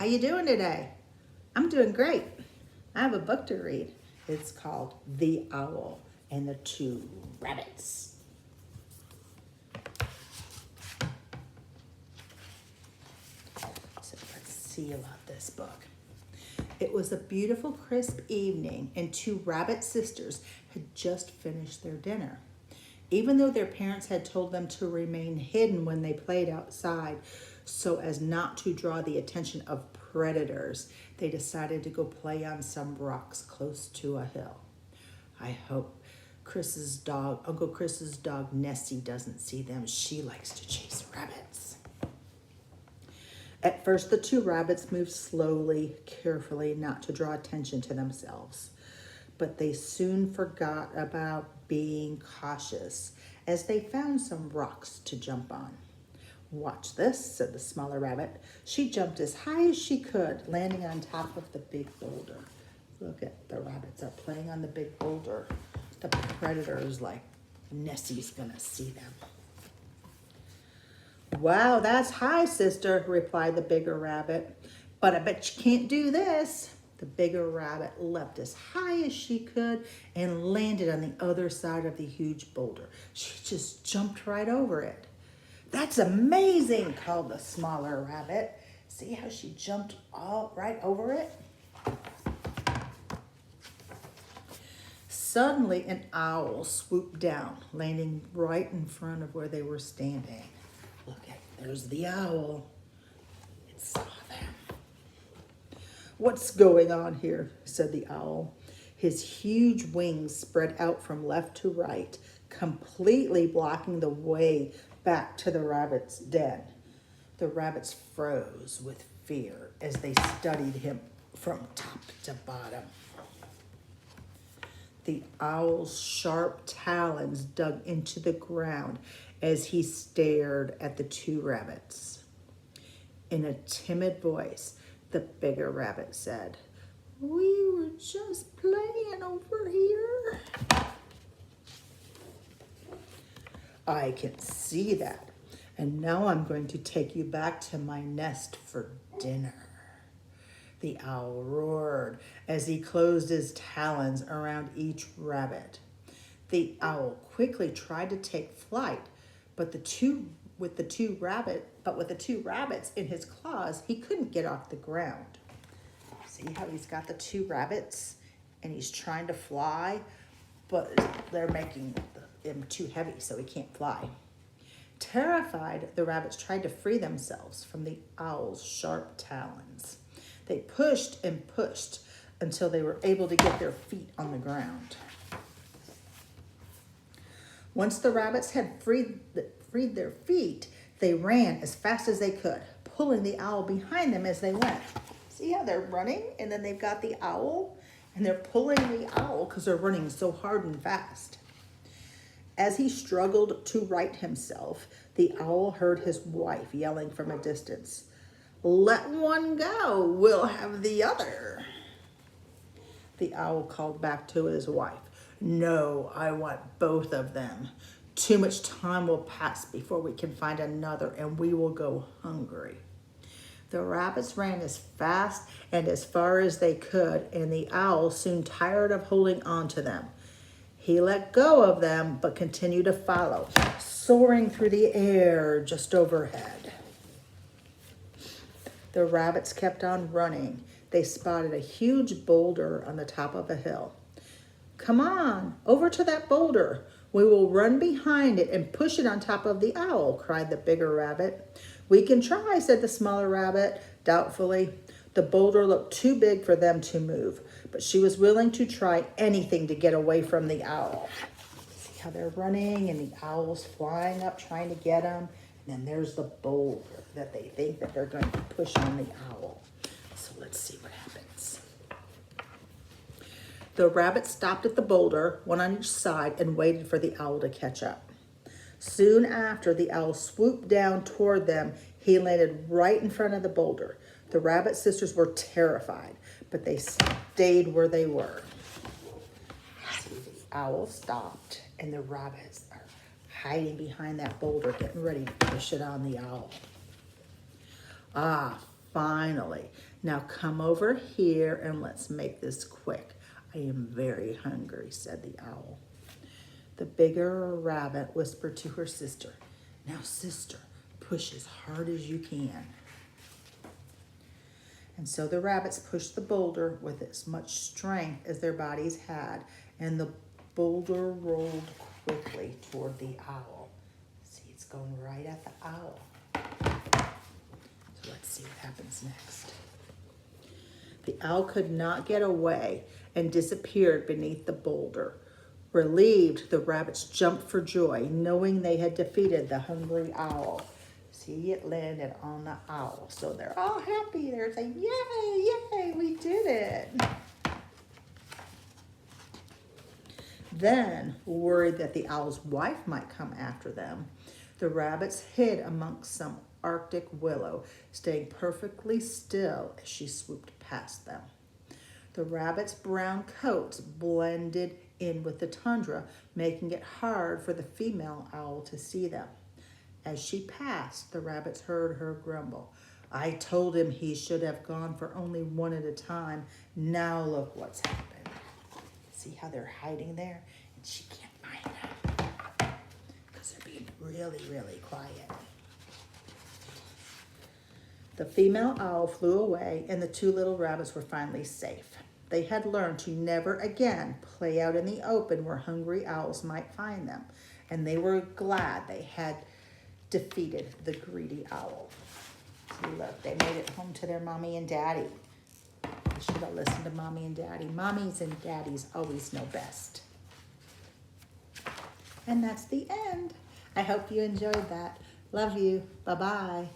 How you doing today? I'm doing great. I have a book to read. It's called The Owl and the Two Rabbits. So let's see about this book. It was a beautiful, crisp evening, and two rabbit sisters had just finished their dinner. Even though their parents had told them to remain hidden when they played outside so as not to draw the attention of predators, they decided to go play on some rocks close to a hill. I hope Uncle Chris's dog Nessie doesn't see them. She likes to chase rabbits. At first, the two rabbits moved slowly, carefully, not to draw attention to themselves. But they soon forgot about being cautious as they found some rocks to jump on. "Watch this," said the smaller rabbit. She jumped as high as she could, landing on top of the big boulder. Look at the rabbits are playing on the big boulder. The predators like Nessie's gonna see them. "Wow, that's high, sister," replied the bigger rabbit. "But I bet you can't do this." The bigger rabbit leapt as high as she could and landed on the other side of the huge boulder. She just jumped right over it. "That's amazing," called the smaller rabbit. "See how she jumped all right over it?" Suddenly, an owl swooped down, landing right in front of where they were standing. There's the owl. It saw them. "What's going on here?" said the owl. His huge wings spread out from left to right, completely blocking the way back to the rabbit's den. The rabbits froze with fear as they studied him from top to bottom. The owl's sharp talons dug into the ground as he stared at the two rabbits. In a timid voice, the bigger rabbit said, "We were just playing over here." "I can see that. And now I'm going to take you back to my nest for dinner." The owl roared as he closed his talons around each rabbit. The owl quickly tried to take flight, but with the two rabbits in his claws, he couldn't get off the ground. See how he's got the two rabbits and he's trying to fly, but they're making him too heavy so he can't fly. Terrified, the rabbits tried to free themselves from the owl's sharp talons. They pushed and pushed until they were able to get their feet on the ground. Once the rabbits had freed their feet, they ran as fast as they could, pulling the owl behind them as they went. See how they're running? And then they've got the owl, and they're pulling the owl because they're running so hard and fast. As he struggled to right himself, the owl heard his wife yelling from a distance, "Let one go, we'll have the other." The owl called back to his wife, "No, I want both of them. Too much time will pass before we can find another, and we will go hungry." The rabbits ran as fast and as far as they could, and the owl soon tired of holding on to them. He let go of them, but continued to follow, soaring through the air just overhead. The rabbits kept on running. They spotted a huge boulder on the top of a hill. "Come on, over to that boulder. We will run behind it and push it on top of the owl," cried the bigger rabbit. "We can try," said the smaller rabbit doubtfully. The boulder looked too big for them to move, but she was willing to try anything to get away from the owl. See how they're running and the owl's flying up trying to get them. And then there's the boulder that they think that they're going to push on the owl. So let's see what happens. The rabbit stopped at the boulder, one on each side, and waited for the owl to catch up. Soon after, the owl swooped down toward them. He landed right in front of the boulder. The rabbit sisters were terrified, but they stayed where they were. The owl stopped, and the rabbits are hiding behind that boulder, getting ready to push it on the owl. "Ah, Finally, now come over here and let's make this quick. I am very hungry, said the owl. The bigger rabbit whispered to her sister, now sister, push as hard as you can. And so the rabbits pushed the boulder with as much strength as their bodies had, and the boulder rolled quickly toward the owl. See, it's going right at the owl. So let's see what happens next. The owl could not get away and disappeared beneath the boulder. Relieved, the rabbits jumped for joy, knowing they had defeated the hungry owl. See, it landed on the owl. So they're all happy. They're saying, yay, yay, we did it. Then, worried that the owl's wife might come after them, the rabbits hid amongst some Arctic willow, staying perfectly still as she swooped past them. The rabbits' brown coats blended in with the tundra, making it hard for the female owl to see them. As she passed, the rabbits heard her grumble. I told him he should have gone for only one at a time. Now look what's happened. See how they're hiding there? And she can't find them because they're being really, really quiet. The female owl flew away and the two little rabbits were finally safe. They had learned to never again play out in the open where hungry owls might find them. And they were glad they had defeated the greedy owl. See, look, they made it home to their mommy and daddy. They should have listened to mommy and daddy. Mommies and daddies always know best. And that's the end. I hope you enjoyed that. Love you. Bye-bye.